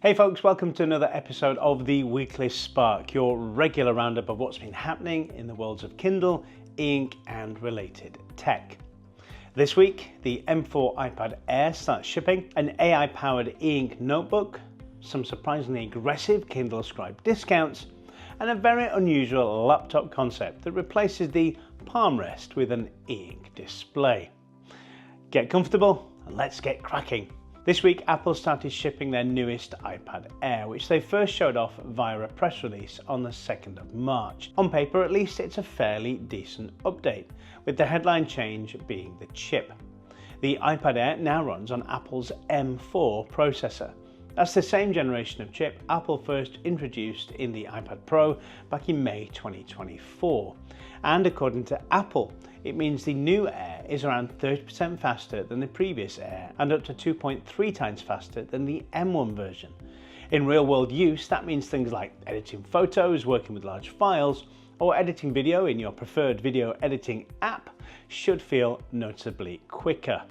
Hey folks, welcome to another episode of the Weekly Spark, your regular roundup of what's been happening in the worlds of Kindle, e-ink and related tech. This week, the M4 iPad Air starts shipping, an AI-powered e-ink notebook, some surprisingly aggressive Kindle Scribe discounts, and a very unusual laptop concept that replaces the palm rest with an e-ink display. Get comfortable and let's get cracking. This week, Apple started shipping their newest iPad Air, which they first showed off via a press release on the 2nd of March. On paper, at least, it's a fairly decent update, with the headline change being the chip. The iPad Air now runs on Apple's M4 processor. That's the same generation of chip Apple first introduced in the iPad Pro back in May 2024. And according to Apple, it means the new Air is around 30% faster than the previous Air and up to 2.3 times faster than the M1 version. In real-world use, that means things like editing photos, working with large files, or editing video in your preferred video editing app should feel noticeably quicker.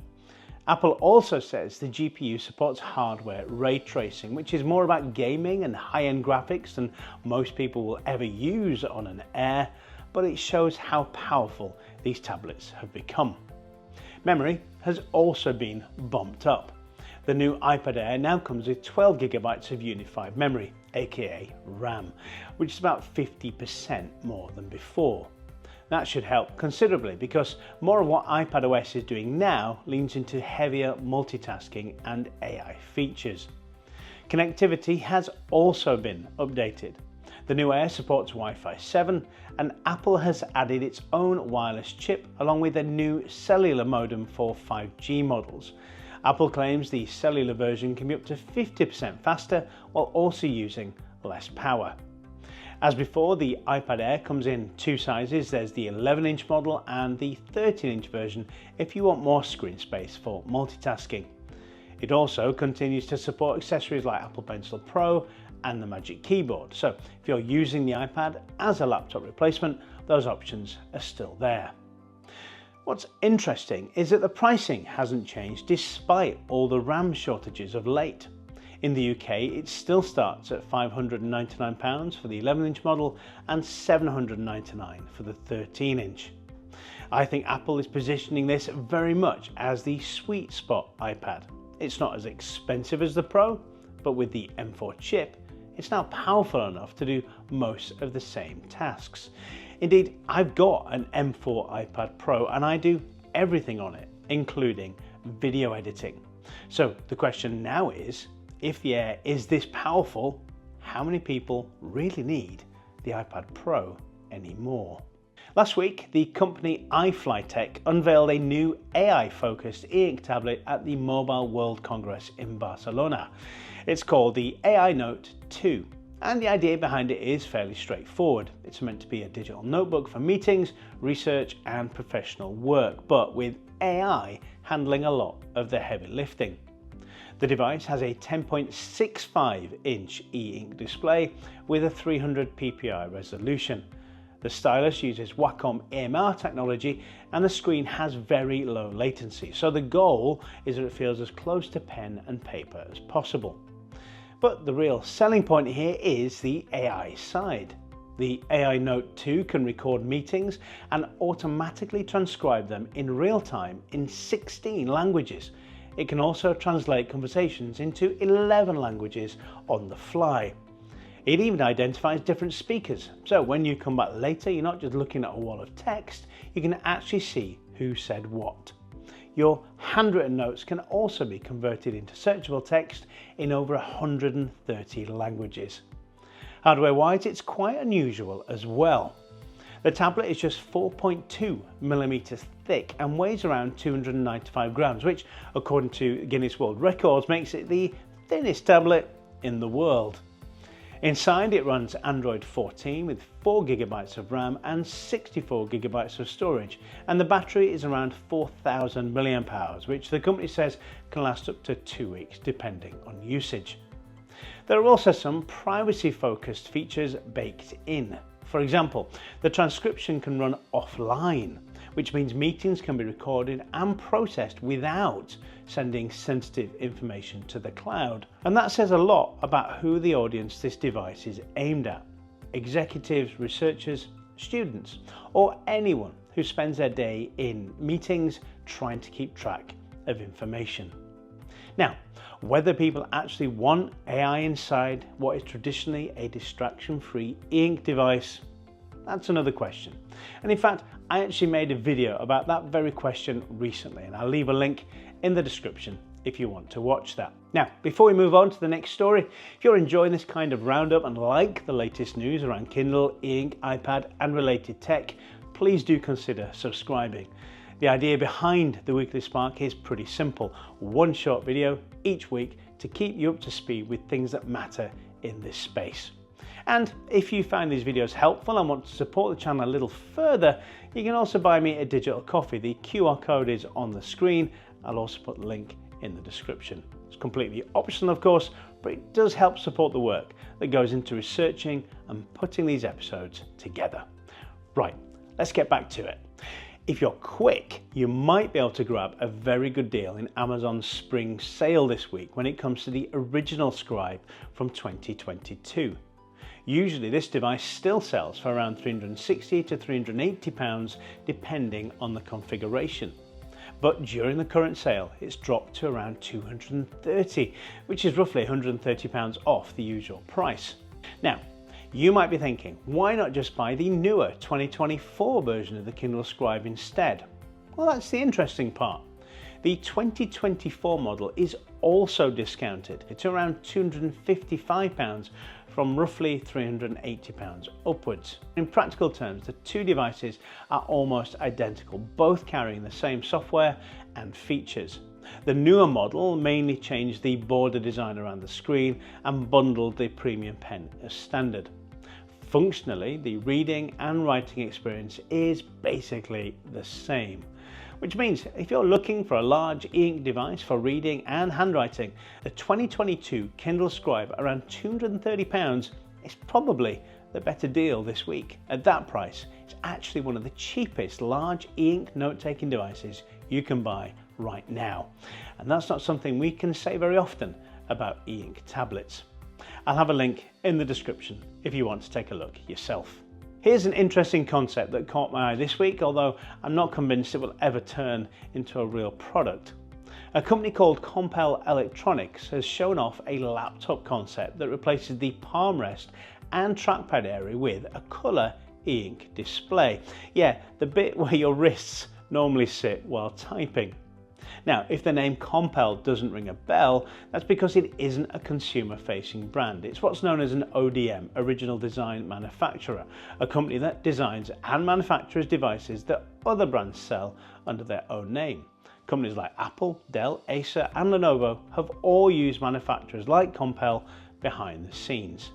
Apple also says the GPU supports hardware ray tracing, which is more about gaming and high-end graphics than most people will ever use on an Air, but it shows how powerful these tablets have become. Memory has also been bumped up. The new iPad Air now comes with 12 GB of unified memory, aka RAM, which is about 50% more than before. That should help considerably because more of what iPadOS is doing now leans into heavier multitasking and AI features. Connectivity has also been updated. The new Air supports Wi-Fi 7 and Apple has added its own wireless chip along with a new cellular modem for 5G models. Apple claims the cellular version can be up to 50% faster while also using less power. As before, the iPad Air comes in two sizes. There's the 11-inch model and the 13-inch version if you want more screen space for multitasking. It also continues to support accessories like Apple Pencil Pro and the Magic Keyboard. So if you're using the iPad as a laptop replacement, those options are still there. What's interesting is that the pricing hasn't changed despite all the RAM shortages of late. In the UK, it still starts at £599 for the 11-inch model and £799 for the 13-inch. I think Apple is positioning this very much as the sweet spot iPad. It's not as expensive as the Pro, but with the M4 chip, it's now powerful enough to do most of the same tasks. Indeed, I've got an M4 iPad Pro and I do everything on it, including video editing. So the question now is, if the Air is this powerful, how many people really need the iPad Pro anymore? Last week, the company iFLYTEK unveiled a new AI-focused e-ink tablet at the Mobile World Congress in Barcelona. It's called the AINOTE 2, and the idea behind it is fairly straightforward. It's meant to be a digital notebook for meetings, research and professional work, but with AI handling a lot of the heavy lifting. The device has a 10.65-inch e-ink display with a 300 ppi resolution. The stylus uses Wacom AMR technology and the screen has very low latency, so the goal is that it feels as close to pen and paper as possible. But the real selling point here is the AI side. The AINOTE 2 can record meetings and automatically transcribe them in real time in 16 languages. It can also translate conversations into 11 languages on the fly. It even identifies different speakers, so when you come back later, you're not just looking at a wall of text, you can actually see who said what. Your handwritten notes can also be converted into searchable text in over 130 languages. Hardware-wise, it's quite unusual as well. The tablet is just 4.2mm thick and weighs around 295 grams, which, according to Guinness World Records, makes it the thinnest tablet in the world. Inside, it runs Android 14 with 4GB of RAM and 64GB of storage, and the battery is around 4,000 mAh, which the company says can last up to 2 weeks depending on usage. There are also some privacy-focused features baked in. For example, the transcription can run offline, which means meetings can be recorded and processed without sending sensitive information to the cloud. And that says a lot about who the audience this device is aimed at: executives, researchers, students, or anyone who spends their day in meetings trying to keep track of information. Now, whether people actually want AI inside what is traditionally a distraction-free e-ink device, that's another question. And in fact, I actually made a video about that very question recently, and I'll leave a link in the description if you want to watch that. Now, before we move on to the next story, if you're enjoying this kind of roundup and like the latest news around Kindle, e-ink, iPad and related tech, please do consider subscribing. The idea behind the Weekly Spark is pretty simple: one short video each week to keep you up to speed with things that matter in this space. And if you find these videos helpful and want to support the channel a little further, you can also buy me a digital coffee. The QR code is on the screen. I'll also put the link in the description. It's completely optional, of course, but it does help support the work that goes into researching and putting these episodes together. Right, let's get back to it. If you're quick, you might be able to grab a very good deal in Amazon's spring sale this week when it comes to the original Scribe from 2022. Usually this device still sells for around £360 to £380 depending on the configuration. But during the current sale, it's dropped to around £230, which is roughly £130 off the usual price. Now, you might be thinking, why not just buy the newer 2024 version of the Kindle Scribe instead? Well, that's the interesting part. The 2024 model is also discounted. It's around £255 from roughly £380 upwards. In practical terms, the two devices are almost identical, both carrying the same software and features. The newer model mainly changed the border design around the screen and bundled the premium pen as standard. Functionally, the reading and writing experience is basically the same, which means if you're looking for a large e-ink device for reading and handwriting, the 2022 Kindle Scribe around £230 is probably the better deal this week. At that price, it's actually one of the cheapest large e-ink note-taking devices you can buy right now. And that's not something we can say very often about e-ink tablets. I'll have a link in the description if you want to take a look yourself. Here's an interesting concept that caught my eye this week, although I'm not convinced it will ever turn into a real product. A company called Compal Electronics has shown off a laptop concept that replaces the palm rest and trackpad area with a colour e-ink display. Yeah, the bit where your wrists normally sit while typing. Now, if the name Compal doesn't ring a bell, that's because it isn't a consumer-facing brand. It's what's known as an ODM, Original Design Manufacturer, a company that designs and manufactures devices that other brands sell under their own name. Companies like Apple, Dell, Acer and Lenovo have all used manufacturers like Compal behind the scenes.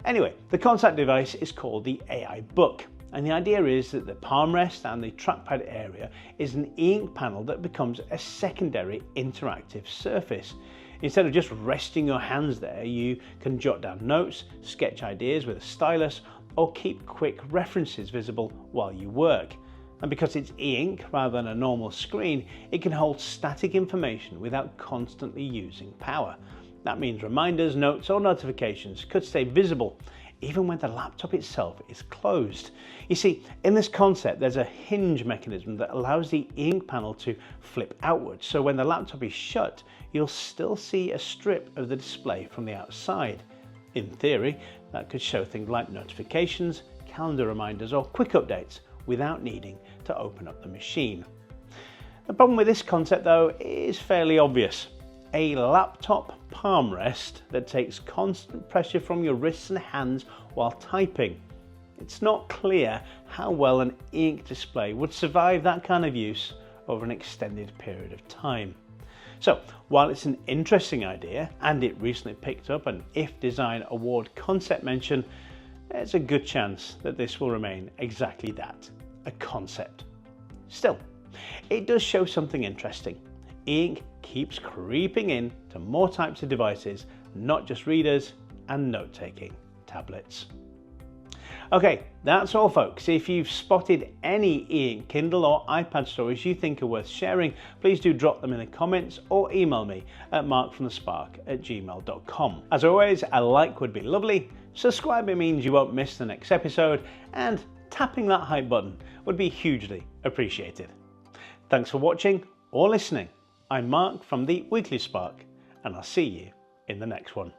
Anyway, the concept device is called the AI Book. And the idea is that the palm rest and the trackpad area is an e-ink panel that becomes a secondary interactive surface. Instead of just resting your hands there, you can jot down notes, sketch ideas with a stylus, or keep quick references visible while you work. And because it's e-ink rather than a normal screen, it can hold static information without constantly using power. That means reminders, notes, or notifications could stay visible even when the laptop itself is closed. You see, in this concept, there's a hinge mechanism that allows the ink panel to flip outwards, so when the laptop is shut, you'll still see a strip of the display from the outside. In theory, that could show things like notifications, calendar reminders, or quick updates without needing to open up the machine. The problem with this concept, though, is fairly obvious. A laptop palm rest that takes constant pressure from your wrists and hands while typing. It's not clear how well an ink display would survive that kind of use over an extended period of time. So, while it's an interesting idea and it recently picked up an IF Design Award concept mention, there's a good chance that this will remain exactly that, a concept. Still, it does show something interesting. E-ink keeps creeping in to more types of devices, not just readers and note-taking tablets. Okay, that's all folks. If you've spotted any e-ink Kindle or iPad stories you think are worth sharing, please do drop them in the comments or email me at markfromthespark@gmail.com. As always, a like would be lovely, subscribing means you won't miss the next episode, and tapping that hype button would be hugely appreciated. Thanks for watching or listening. I'm Mark from the Weekly Spark, and I'll see you in the next one.